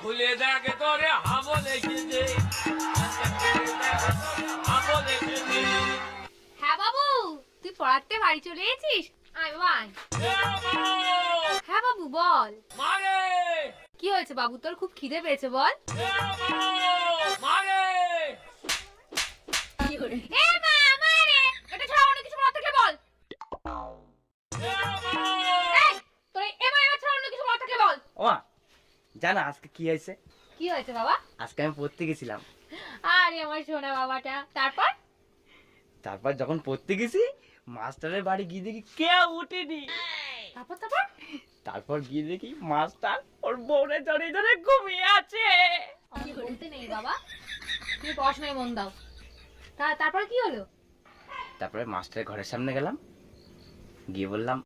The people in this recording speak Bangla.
খুলে দেখে তোরে হাবো লেগেছে। হ্যাঁ বাবু, তুই পড়াতে বাড়ি চলে এসেছিস? আয় বাবা আয়। হ্যাঁ বাবু বল। মারে কি হয়েছে বাবু, তোর খুব খিদে পেয়েছে বল। মারে এ মা মারে, এটা ছাড়া অন্য কিছু বলা থাকলে বল। এই তোর এ মা এবার ছাড়া অন্য কিছু বলা থাকলে বল। ও মা, জানো আজকে কি হয়েছে? কি হয়েছে বাবা? আজকে আমি পড়তে গেছিলাম। আরে আমার সোনা বাবাটা। তারপর যখন পড়তে গেছি, মাস্টারের বাড়ি গিয়ে দেখি কেউ উঠেনি। তারপর তারপর গিয়ে দেখি মাস্টার ওর বউরে ধরে ধরে ঘুমিয়ে আছে। আমি বলতে নেই বাবা, তুমি পড়াশোনায় মন দাও। তারপর কি হলো? তারপরে মাস্টারের ঘরের সামনে গেলাম, গিয়ে বললাম,